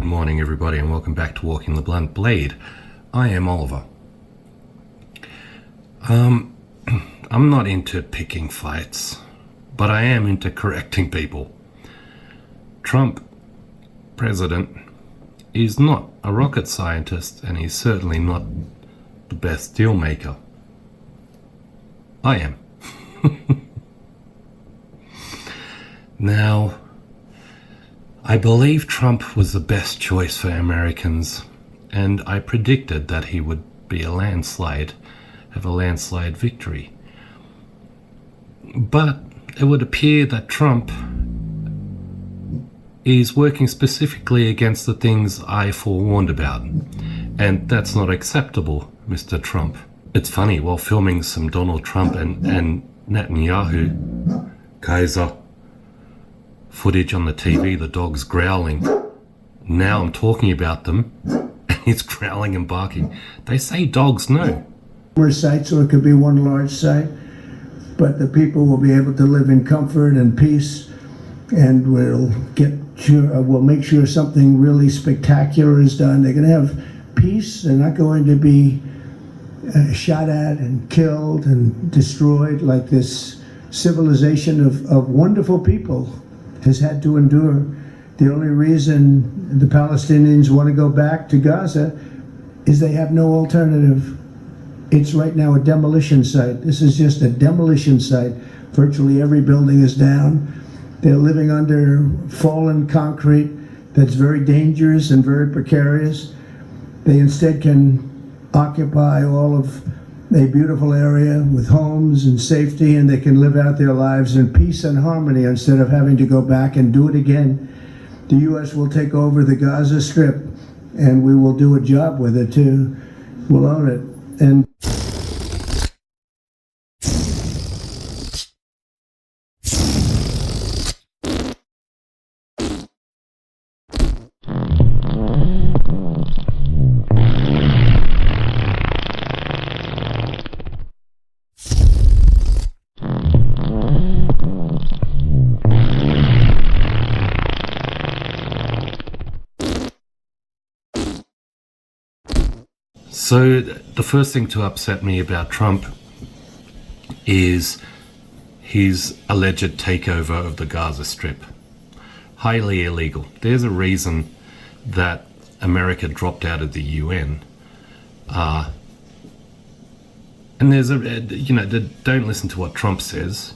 morning, everybody, and welcome back to Walking the Blunt Blade. I am Oliver. I'm not into picking fights, but I am into correcting people. Trump, president, is not a rocket scientist, and he's certainly not the best deal maker. I am. Now, I believe Trump was the best choice for Americans, and I predicted that he would be have a landslide victory. But it would appear that Trump is working specifically against the things I forewarned about, and that's not acceptable, Mr. Trump. It's funny, while filming some Donald Trump and Netanyahu, Kaiser, footage on the TV, the dog's growling. Now I'm talking about them, and he's growling and barking. They say dogs know. Sites, or it could be one large site, but the people will be able to live in comfort and peace, and we'll make sure something really spectacular is done. They're going to have peace. They're not going to be shot at and killed and destroyed like this civilization of wonderful people has had to endure. The only reason the Palestinians want to go back to Gaza is they have no alternative. It's right now a demolition site. This is just a demolition site. Virtually every building is down. They're living under fallen concrete that's very dangerous and very precarious. They instead can occupy all of a beautiful area with homes and safety, and they can live out their lives in peace and harmony instead of having to go back and do it again. The U.S. will take over the Gaza Strip, and we will do a job with it too. We'll own it. And So the first thing to upset me about Trump is his alleged takeover of the Gaza Strip. Highly illegal. There's a reason that America dropped out of the UN. And there's don't listen to what Trump says.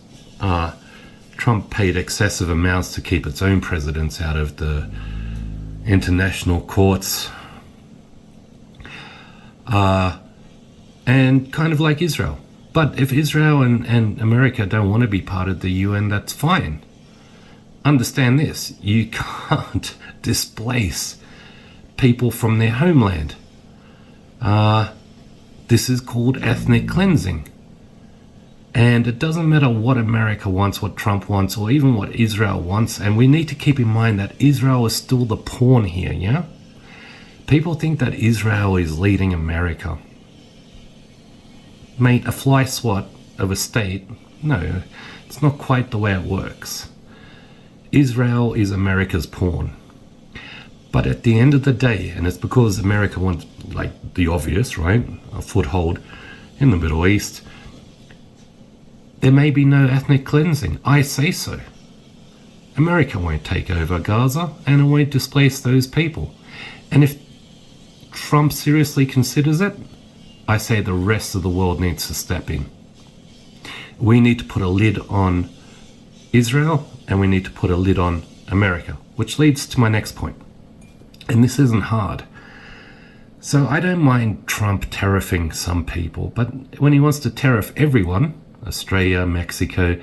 Trump paid excessive amounts to keep its own presidents out of the international courts. And kind of like Israel. But if Israel and America don't want to be part of the UN, that's fine. Understand this, you can't displace people from their homeland. This is called ethnic cleansing. And it doesn't matter what America wants, what Trump wants, or even what Israel wants. And we need to keep in mind that Israel is still the pawn here, yeah? People think that Israel is leading America. Mate, a fly swat of a state? No, it's not quite the way it works. Israel is America's pawn. But at the end of the day, and it's because America wants, like the obvious, right? A foothold in the Middle East. There may be no ethnic cleansing. I say so. America won't take over Gaza, and it won't displace those people. And if Trump seriously considers it, I say the rest of the world needs to step in. We need to put a lid on Israel, and we need to put a lid on America, which leads to my next point. And this isn't hard. So I don't mind Trump tariffing some people, but when he wants to tariff everyone, Australia, Mexico,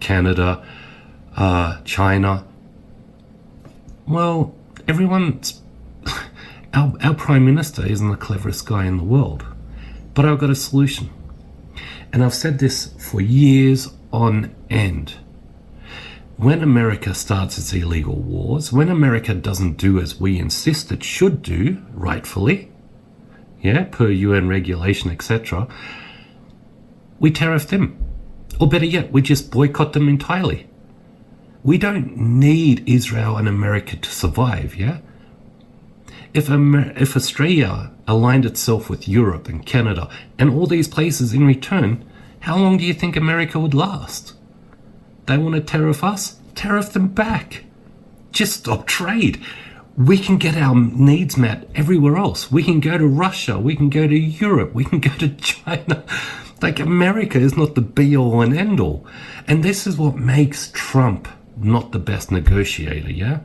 Canada, China, well, everyone's Our Prime Minister isn't the cleverest guy in the world, but I've got a solution. And I've said this for years on end. When America starts its illegal wars, when America doesn't do as we insist it should do, rightfully, per UN regulation, etc., we tariff them. Or better yet, we just boycott them entirely. We don't need Israel and America to survive, If Australia aligned itself with Europe and Canada and all these places in return, how long do you think America would last? They want to tariff us? Tariff them back. Just stop trade. We can get our needs met everywhere else. We can go to Russia. We can go to Europe. We can go to China. Like, America is not the be-all and end-all. And this is what makes Trump not the best negotiator, yeah?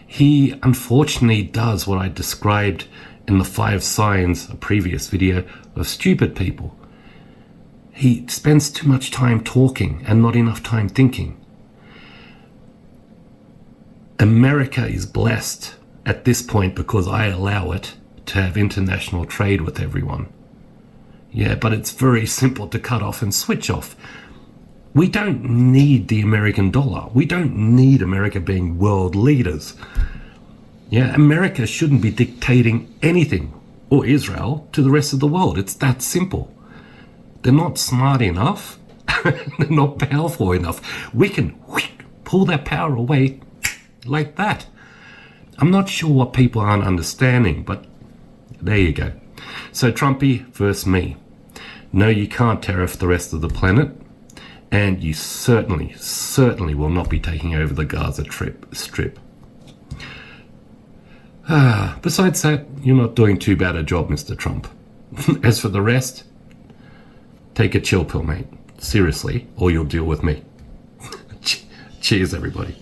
He unfortunately does what I described in the 5 signs, a previous video, of stupid people. He spends too much time talking and not enough time thinking. America is blessed at this point because I allow it to have international trade with everyone. Yeah, but it's very simple to cut off and switch off. We don't need the American dollar. We don't need America being world leaders. Yeah, America shouldn't be dictating anything, or Israel, to the rest of the world. It's that simple. They're not smart enough. They're not powerful enough. We can pull that power away like that. I'm not sure what people aren't understanding, but there you go. So Trumpy versus me. No, you can't tariff the rest of the planet, and you certainly will not be taking over the Gaza Strip. Besides that, you're not doing too bad a job, Mr. Trump. As for the rest, take a chill pill, mate. Seriously, or you'll deal with me. Cheers, everybody.